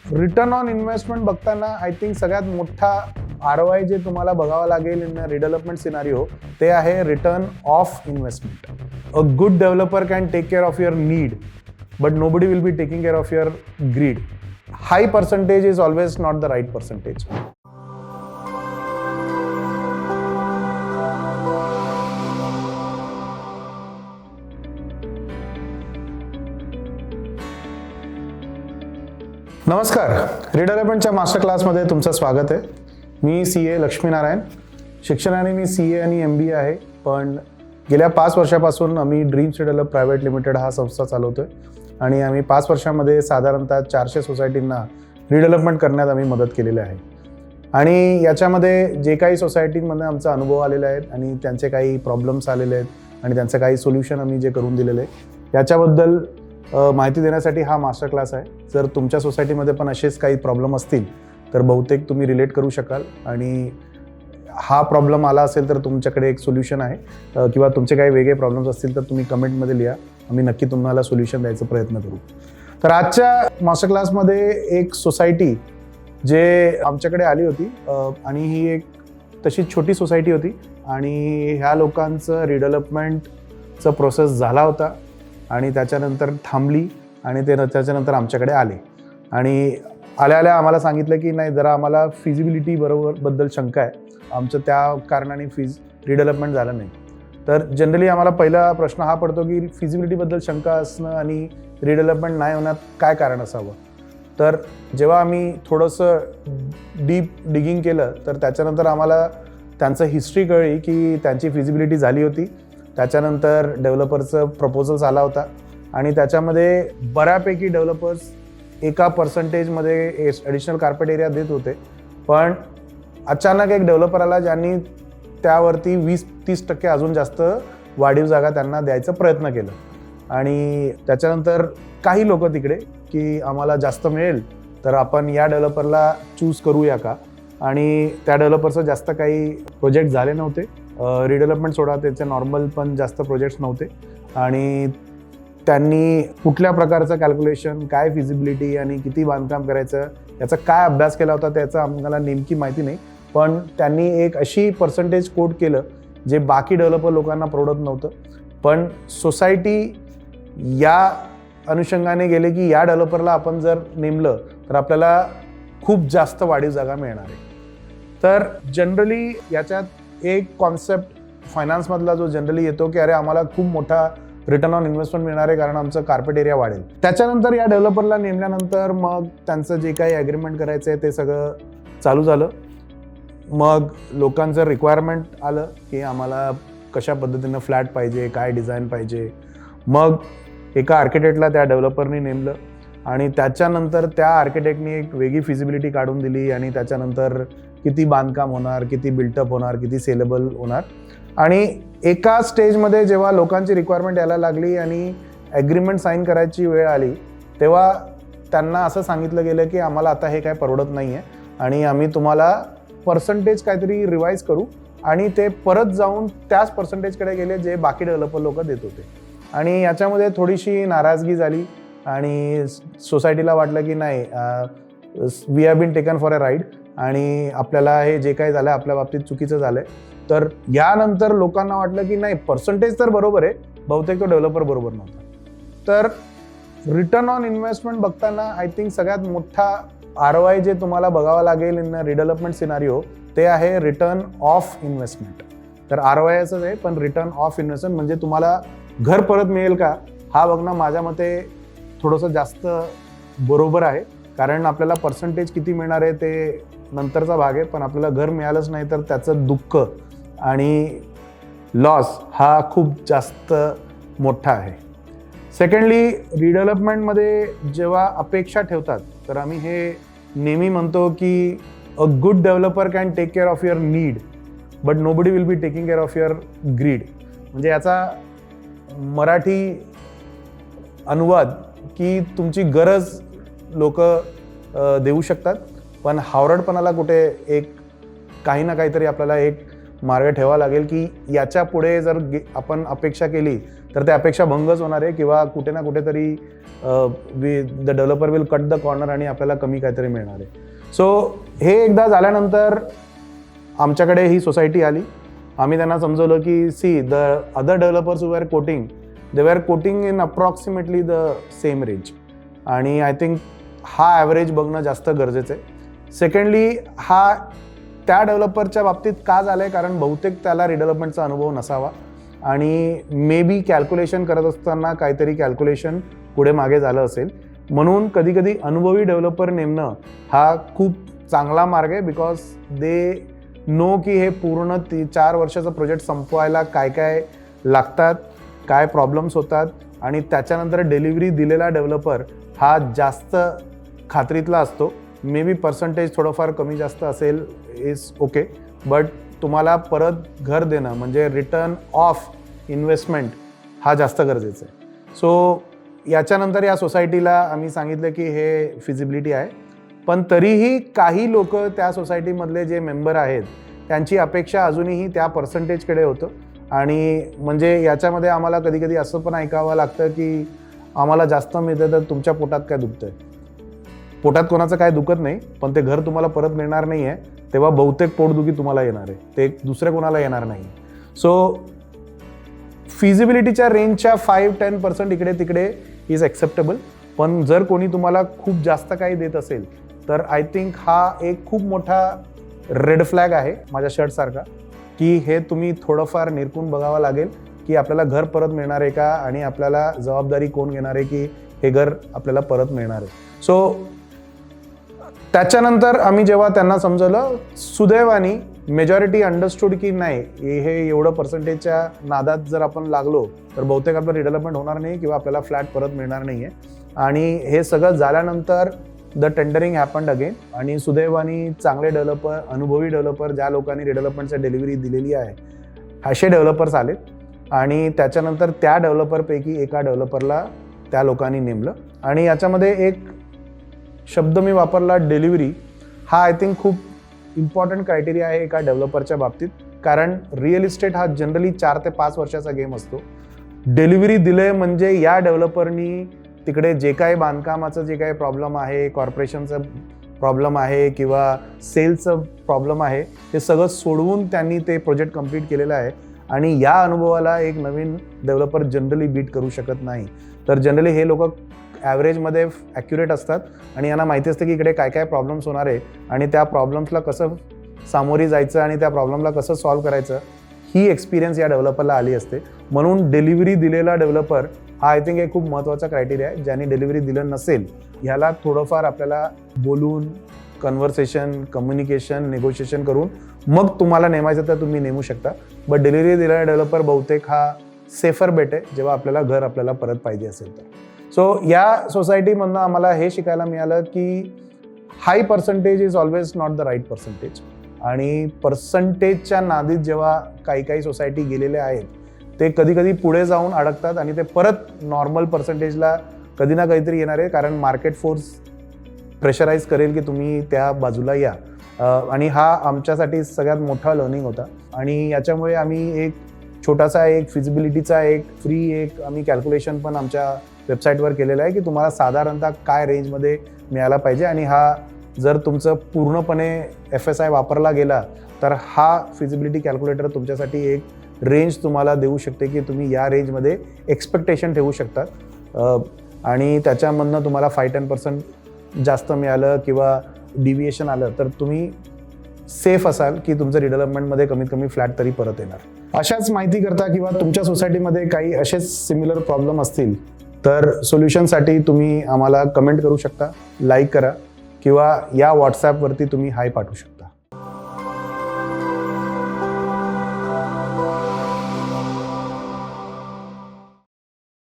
Return on investment बघताना I think सगळ्यात मोठा ROI जे तुम्हाला बघावा लागेल इन रिडेव्हलपमेंट सिनारिओ ते आहे return of investment. A good developer can take care of your need but nobody will be taking care of your greed. High percentage is always not the right percentage. नमस्कार, रिडेव्हलपमेंटच्या master क्लासमध्ये तुमचं स्वागत आहे. मी CA Laxminarayan. शिक्षणाने मी CA आणि MBA आहे, पण गेल्या 5 वर्षापासून आम्ही ड्रीम्स रिडेव्हलप प्रायव्हेट लिमिटेड हा संस्था चालवतोय आणि आम्ही 5 वर्षामध्ये साधारणतः 400 सोसायटींना रिडेव्हलपमेंट करण्यात आम्ही मदत केलेली आहे. आणि याच्यामध्ये जे काही सोसायटींमध्ये आमचा अनुभव आलेला आहे आणि त्यांचे काही प्रॉब्लेम्स आलेले आहेत आणि त्यांचं काही सोल्युशन आम्ही जे करून दिलेले आहे याच्याबद्दल माहिती देण्यासाठी हा मास्टर क्लास आहे. जर तुमच्या सोसायटीमध्ये पण असेच काही प्रॉब्लेम असतील तर बहुतेक तुम्ही रिलेट करू शकाल आणि हा प्रॉब्लेम आला असेल तर तुमच्याकडे एक सोल्युशन आहे किंवा तुमचे काही वेगळे प्रॉब्लेम्स असतील तर तुम्ही कमेंटमध्ये लिहा. आम्ही नक्की तुम्हाला सोल्युशन द्यायचा प्रयत्न करू. तर आजच्या मास्टर क्लासमध्ये एक सोसायटी जे आमच्याकडे आली होती आणि ही एक तशी छोटी सोसायटी होती आणि ह्या लोकांचं रिडेव्हलपमेंटचा प्रोसेस झाला होता आणि त्याच्यानंतर थांबली आणि त्याच्यानंतर आमच्याकडे आले आणि आल्या आम्हाला सांगितलं की नाही, जरा आम्हाला फिजिबिलिटी बद्दल शंका आहे, आमचं त्या कारणाने रिडेव्हलपमेंट झालं नाही. तर जनरली आम्हाला पहिला प्रश्न हा पडतो की फिजिबिलिटीबद्दल शंका असणं आणि रिडेव्हलपमेंट नाही होण्यात काय कारण असावं. तर जेव्हा आम्ही थोडंसं डीप डिगिंग केलं तर त्याच्यानंतर आम्हाला त्यांचं हिस्ट्री कळली की त्यांची फिजिबिलिटी झाली होती. त्याच्यानंतर डेव्हलपरचं प्रपोजल्स आला होता आणि त्याच्यामध्ये बऱ्यापैकी डेव्हलपर्स एका पर्सेंटेजमध्ये ॲडिशनल कार्पेट एरिया देत होते, पण अचानक एक डेव्हलपर आला ज्यांनी त्यावरती 20-30% अजून जास्त वाढीव जागा त्यांना द्यायचा प्रयत्न केला. आणि त्याच्यानंतर काही लोक तिकडे की आम्हाला जास्त मिळेल तर आपण या डेव्हलपरला चूज करूया का. आणि त्या डेव्हलपरचं जास्त काही प्रोजेक्ट झाले नव्हते, रिडेव्हलपमेंट सोडा त्याचे नॉर्मल पण जास्त प्रोजेक्ट्स नव्हते आणि त्यांनी कुठल्या प्रकारचं कॅल्क्युलेशन, काय फिजिबिलिटी आणि किती बांधकाम करायचं याचा काय अभ्यास केला होता त्याचं आम्हाला नेमकी माहिती नाही, पण त्यांनी एक अशी पर्सेंटेज कोट केलं जे बाकी डेव्हलपर लोकांना परवडत नव्हतं. पण सोसायटी या अनुषंगाने गेले की या डेव्हलपरला आपण जर नेमलं तर आपल्याला खूप जास्त वाढीव जागा मिळणार आहे. तर जनरली याच्यात एक कॉन्सेप्ट फायनान्समधला जो जनरली येतो की अरे आम्हाला खूप मोठा रिटर्न ऑन इन्व्हेस्टमेंट मिळणार आहे कारण आमचं कार्पेट एरिया वाढेल. त्याच्यानंतर या डेव्हलपरला नेमल्यानंतर मग त्यांचं जे काही ॲग्रीमेंट करायचं आहे ते सगळं चालू झालं. मग लोकांचं रिक्वायरमेंट आलं की आम्हाला कशा पद्धतीनं फ्लॅट पाहिजे, काय डिझाईन पाहिजे. मग एका आर्किटेक्टला त्या डेव्हलपरनी नेमलं आणि त्याच्यानंतर त्या आर्किटेक्टनी एक वेगळी फिजिबिलिटी काढून दिली आणि त्याच्यानंतर किती बांधकाम होणार, किती बिल्टअप होणार, किती सेलेबल होणार. आणि एका स्टेजमध्ये जेव्हा लोकांची रिक्वायरमेंट यायला लागली आणि ॲग्रीमेंट साईन करायची वेळ आली तेव्हा त्यांना असं सांगितलं गेलं की आम्हाला आता हे काय परवडत नाही आहे आणि आम्ही तुम्हाला पर्सेंटेज काहीतरी रिवाईज करू. आणि ते परत जाऊन त्याच पर्सेंटेजकडे गेले जे बाकी डेव्हलपर लोक देत होते. आणि याच्यामध्ये थोडीशी नाराजगी झाली आणि सोसायटीला वाटलं की नाही, we have been taken for a ride आणि आपल्याला हे जे काही झालं आपल्या बाबतीत चुकीचं झालं आहे. तर यानंतर लोकांना वाटलं की नाही, पर्सेंटेज तर बरोबर आहे, बहुतेक तो डेव्हलपर बरोबर नव्हता. तर रिटर्न ऑन इन्व्हेस्टमेंट बघताना आय थिंक सगळ्यात मोठा ROI जे तुम्हाला बघावा लागेल इन रिडेव्हलपमेंट सिनारिओ ते आहे रिटर्न ऑफ इन्व्हेस्टमेंट. तर ROI असंच आहे, पण रिटर्न ऑफ इन्व्हेस्टमेंट म्हणजे तुम्हाला घर परत मिळेल का हा बघणं माझ्या मते थोडंसं जास्त बरोबर आहे. कारण आपल्याला पर्सेंटेज किती मिळणार आहे ते नंतरचा भाग आहे, पण आपल्याला घर मिळालंच नाही तर त्याचं दुःख आणि लॉस हा खूप जास्त मोठा आहे. सेकंडली, रिडेव्हलपमेंटमध्ये जेव्हा अपेक्षा ठेवतात तर आम्ही हे नेहमी म्हणतो की a good developer can take care of your need but nobody will be taking care of your greed. म्हणजे याचा मराठी अनुवाद की तुमची गरज लोक देऊ शकतात, पण हावरटपणाला कुठे एक काही ना काहीतरी आपल्याला एक मार्ग ठेवावा लागेल की याच्या पुढे जर आपण अपेक्षा केली तर त्या अपेक्षा भंगच होणार आहे किंवा कुठे ना कुठेतरी the developer will cut the corner आणि आपल्याला कमी काहीतरी मिळणार आहे. सो हे एकदा झाल्यानंतर आमच्याकडे ही सोसायटी आली. आम्ही त्यांना समजवलं की see the other developers who are quoting they were quoting in approximately the same range आणि आय थिंक हा ॲव्हरेज बघणं जास्त गरजेचं आहे. सेकंडली हा त्या डेव्हलपरच्या बाबतीत का झालं आहे कारण बहुतेक त्याला रिडेव्हलपमेंटचा अनुभव नसावा आणि मे बी कॅल्क्युलेशन करत असताना काहीतरी कॅल्क्युलेशन पुढे मागे झालं असेल. म्हणून कधी कधी अनुभवी डेव्हलपर नेमणं हा खूप चांगला मार्ग आहे बिकॉज दे नो की हे पूर्ण 4 वर्षाचा प्रोजेक्ट संपवायला काय काय लागतात, काय प्रॉब्लेम्स होतात आणि त्याच्यानंतर डिलिव्हरी दिलेला डेव्हलपर हा जास्त खात्रीतला असतो. मे बी पर्सेंटेज थोडंफार कमी जास्त असेल इज ओके, बट तुम्हाला परत घर देणं म्हणजे रिटर्न ऑफ इन्व्हेस्टमेंट हा जास्त गरजेचं आहे. सो याच्यानंतर या सोसायटीला आम्ही सांगितलं की हे फिजिबिलिटी आहे, पण तरीही काही लोक त्या सोसायटीमधले जे मेंबर आहेत त्यांची अपेक्षा अजूनही त्या पर्सेंटेजकडे होतं आणि म्हणजे याच्यामध्ये आम्हाला कधी कधी असं पण ऐकावं लागतं की आम्हाला जास्त मिळतं तर तुमच्या पोटात काय दुखतंय. पोटात कोणाचं काय दुखत नाही, पण ते घर तुम्हाला परत मिळणार नाही आहे तेव्हा बहुतेक पोटदुखी तुम्हाला येणार आहे, ते दुसऱ्या कोणाला येणार नाही. सो फिजिबिलिटीच्या रेंजच्या 5-10% इकडे तिकडे इज ॲक्सेप्टेबल, पण जर कोणी तुम्हाला खूप जास्त काही देत असेल तर आय थिंक हा एक खूप मोठा रेड फ्लॅग आहे माझ्या शर्टसारखा की हे तुम्ही थोडंफार निरखून बघावं लागेल की आपल्याला घर परत मिळणार आहे का आणि आपल्याला जबाबदारी कोण घेणार आहे की हे घर आपल्याला परत मिळणार आहे. सो त्याच्यानंतर आम्ही जेव्हा त्यांना समजवलं सुदैवानी मेजॉरिटी अंडरस्टूड की नाही हे एवढं पर्सेंटेजच्या नादात जर आपण लागलो तर बहुतेक आपलं रिडेव्हलपमेंट होणार नाही किंवा आपल्याला फ्लॅट परत मिळणार नाही आहे. आणि हे सगळं झाल्यानंतर द टेंडरिंग हॅपन्ड अगेन आणि सुदैवानी चांगले डेव्हलपर, अनुभवी डेव्हलपर, ज्या लोकांनी रिडेव्हलपमेंटच्या डिलिव्हरी दिलेली आहे असे डेव्हलपर्स आलेत आणि त्याच्यानंतर त्या डेव्हलपरपैकी एका डेव्हलपरला त्या लोकांनी नेमलं. आणि याच्यामध्ये एक शब्द मी वापरला डिलिव्हरी, हा आय थिंक खूप इम्पॉर्टंट क्रायटेरिया आहे एका डेव्हलपरच्या बाबतीत कारण रिअल इस्टेट हा जनरली 4 ते 5 वर्षाचा गेम असतो. डिलिव्हरी दिले म्हणजे या डेव्हलपरनी तिकडे जे काही बांधकामाचं जे काही प्रॉब्लेम आहे, कॉर्पोरेशनचं प्रॉब्लेम आहे किंवा सेल्सचं प्रॉब्लेम आहे ते सगळं सोडवून त्यांनी ते प्रोजेक्ट कंप्लीट केलेलं आहे आणि या अनुभवाला एक नवीन डेव्हलपर जनरली बीट करू शकत नाही. तर जनरली हे लोक ॲव्हरेजमध्ये ॲक्युरेट असतात आणि यांना माहिती असतं की इकडे काय काय प्रॉब्लेम्स होणार आहे आणि त्या प्रॉब्लेम्सला कसं सामोरी जायचं आणि त्या प्रॉब्लेमला कसं सॉल्व्ह करायचं ही एक्सपिरियन्स या डेव्हलपरला आली असते. म्हणून डिलिव्हरी दिलेला डेव्हलपर हा आय थिंक एक खूप महत्त्वाचा क्रायटेरिया आहे. ज्यांनी डिलिव्हरी दिलं नसेल ह्याला थोडंफार आपल्याला बोलून कन्व्हर्सेशन, कम्युनिकेशन, निगोशिएशन करून मग तुम्हाला नेमायचं तर तुम्ही नेमू शकता. बट डिलिव्हरी दिलेला डेव्हलपर बहुतेक हा सेफर बेट आहे जेव्हा आपल्याला घर आपल्याला परत पाहिजे असेल तर. सो या सोसायटीमधनं आम्हाला हे शिकायला मिळालं की high percentage is always not the right percentage आणि पर्सेंटेजच्या नादीत जेव्हा काही सोसायटी गेलेल्या आहेत ते कधी कधी पुढे जाऊन अडकतात आणि ते परत नॉर्मल पर्सेंटेजला कधी ना काहीतरी येणार आहे कारण मार्केट फोर्स प्रेशराईज करेल की तुम्ही त्या बाजूला या. आणि हा आमच्यासाठी सगळ्यात मोठा लर्निंग होता आणि याच्यामुळे आम्ही एक छोटासा एक फिजिबिलिटीचा एक फ्री आम्ही कॅल्क्युलेशन पण आमच्या वेबसाईटवर केलेलं आहे की तुम्हाला साधारणतः काय रेंजमध्ये मिळाला पाहिजे आणि हा जर तुमचं पूर्णपणे FSI वापरला गेला तर हा फिजिबिलिटी कॅल्क्युलेटर तुमच्यासाठी एक रेंज तुम्हाला देऊ शकते की तुम्ही या रेंजमध्ये एक्सपेक्टेशन ठेवू शकता आणि त्याच्यामधनं तुम्हाला 5-10% जास्त मिळालं किंवा डिव्हिएशन आलं तर तुम्ही सेफ असाल की तुमचं रिडेव्हलपमेंटमध्ये कमीत कमी फ्लॅट तरी परत येणार. अशाच माहिती करता किंवा तुमच्या सोसायटीमध्ये काही असेच सिमिलर प्रॉब्लेम असतील तर सोल्युशनसाठी तुम्ही आम्हाला कमेंट करू शकता, लाईक करा किंवा या व्हॉट्सॲपवरती तुम्ही हाय पाठवू शकता.